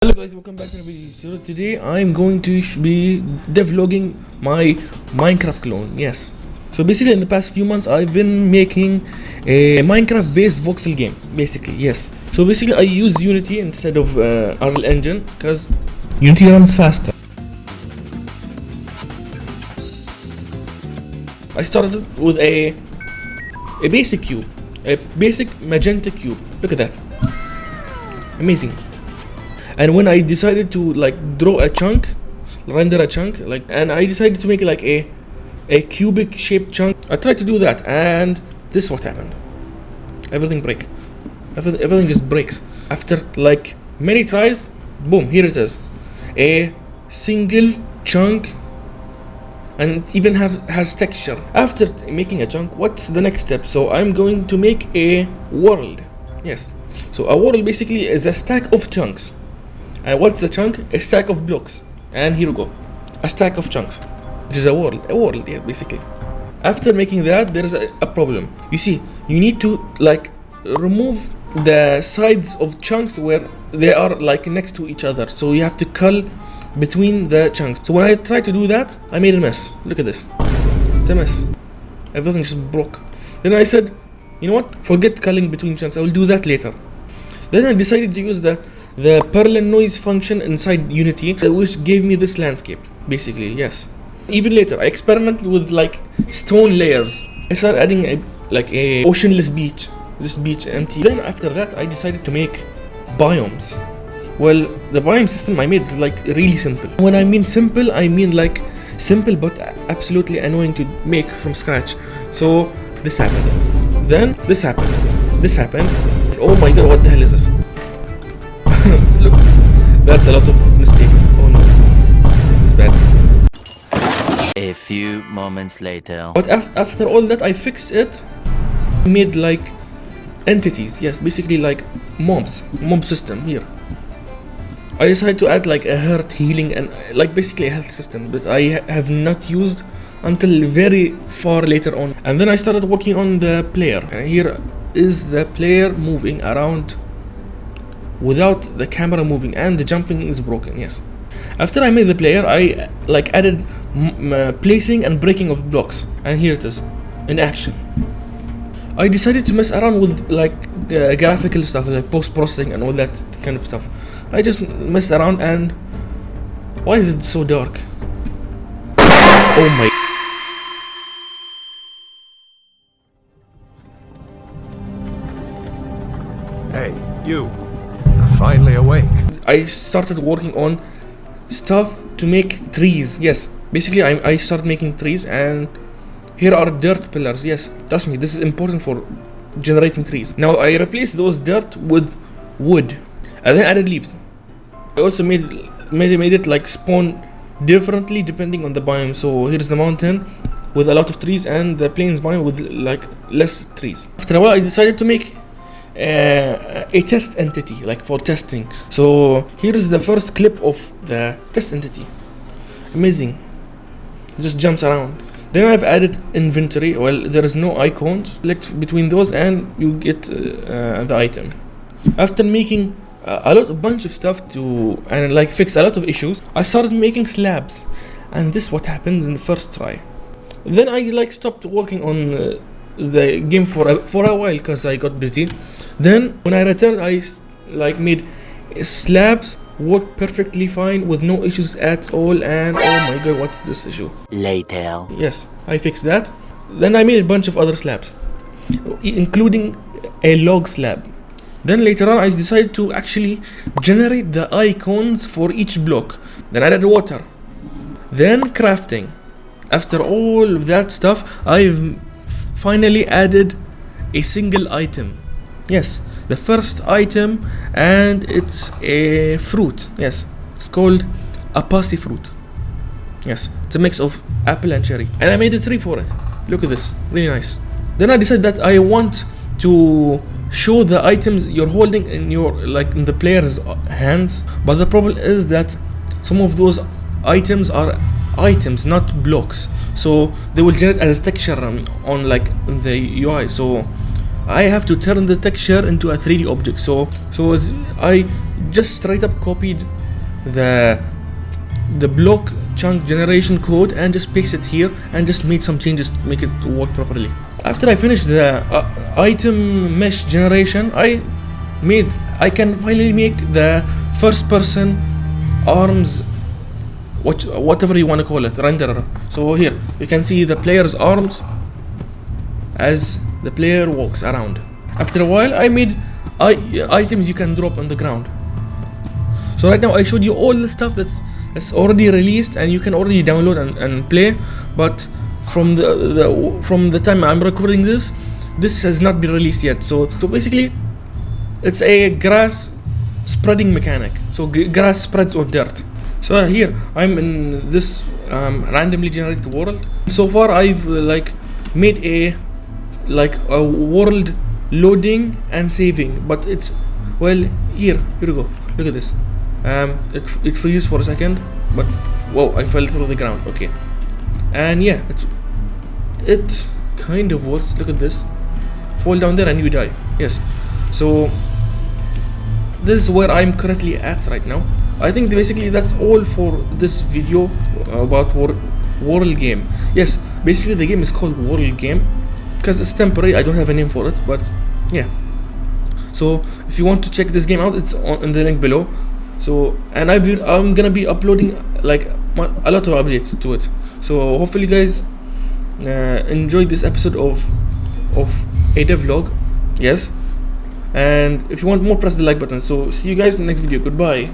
Hello guys, welcome back to the video. So today I'm going to be devlogging my Minecraft clone. Yes. So basically in the past few months I've been making a Minecraft based voxel game. Basically, yes. So basically I use Unity instead of Unreal Engine because Unity runs faster. I started with a basic cube, a basic magenta cube. Look at that. Amazing. And when I decided to draw a chunk, render a chunk, and I decided to make it like a cubic shaped chunk, I tried to do that, and this is what happened. Everything breaks. Everything just breaks. After many tries, boom, here it is. A single chunk, and it even has texture. After making a chunk, what's the next step? So I'm going to make a world. Yes. So a world basically is a stack of chunks. And what's a chunk? A stack of blocks. And here we go. A stack of chunks. Which is a world. A world, yeah, basically. After making that, there's a problem. You see, you need to remove the sides of chunks where they are next to each other. So you have to cull between the chunks. So when I tried to do that, I made a mess. Look at this. It's a mess. Everything just broke. Then I said, you know what? Forget culling between chunks. I will do that later. Then I decided to use the Perlin noise function inside Unity, which gave me this landscape, basically, yes. Even later, I experimented with stone layers. I started adding a oceanless beach, this beach empty. Then after that, I decided to make biomes. Well, the biome system I made is really simple. When I mean simple, I mean simple but absolutely annoying to make from scratch. So this happened. Then this happened. This happened. Oh my god, what the hell is this? Look, that's a lot of mistakes. Oh no, it's bad. A few moments later. But after all that, I fixed it. I made entities. Yes, basically mobs. Mob system here. I decided to add a heart healing and basically a health system that I have not used until very far later on. And then I started working on the player. And here is the player moving around without the camera moving, and the jumping is broken. Yes. After I made the player, I added placing and breaking of blocks, and here it is in action. I decided to mess around with graphical stuff, post-processing and all that kind of stuff. I just messed around, and why is it so dark? Oh my. Hey, you. Finally awake. I started working on stuff to make trees. Yes, basically I started making trees, and here are dirt pillars. Yes, trust me, this is important for generating trees. Now I replaced those dirt with wood, and then added leaves. I also made it spawn differently depending on the biome. So here's the mountain with a lot of trees, and the plains biome with less trees. After a while, I decided to make a test entity for testing. So here's the first clip of the test entity. Amazing. It just jumps around. Then I've added inventory. Well, there is no icons. Select between those and you get the item. After making a bunch of stuff and fix a lot of issues, I started making slabs, and this is what happened in the first try. Then I stopped working on the game for a while because I got busy. Then when I returned, I made slabs work perfectly fine with no issues at all. And oh my god, what is this issue? Later. Yes, I fixed that. Then I made a bunch of other slabs, including a log slab. Then later on, I decided to actually generate the icons for each block. Then I added water. Then crafting. After all of that stuff, I've finally added a single item. Yes, the first item, and it's a fruit. Yes, it's called a passy fruit. Yes, it's a mix of apple and cherry, and I made a tree for it. Look at this, really nice. Then I decided that I want to show the items you're holding in your in the player's hands, but the problem is that some of those items are items, not blocks, so they will generate as a texture on the UI. So I have to turn the texture into a 3D object. So as I just straight up copied the block chunk generation code and just paste it here and just made some changes to make it work properly. After I finished the item mesh generation, I can finally make the first person arms, whatever you want to call it, renderer. So here you can see the player's arms as the player walks around. After a while I made items you can drop on the ground. So right now I showed you all the stuff that's already released and you can already download and play, but from the time I'm recording this has not been released yet. So basically it's a grass spreading mechanic. So grass spreads on dirt. So here I'm in this randomly generated world. So far I've made a world loading and saving, but it's, well, here we go. Look at this. It freezes for a second, but whoa, I fell through the ground. Okay, and yeah, it kind of works. Look at this. Fall down there and you die. Yes. So this is where I'm currently at right now. I think basically that's all for this video about world game. Yes, basically the game is called world game because it's temporary. I don't have a name for it, but yeah. So if you want to check this game out, it's in the link below. So, and I'm gonna be uploading a lot of updates to it. So hopefully you guys enjoyed this episode of a devlog. Yes, and if you want more, press the like button. So see you guys in the next video. Goodbye.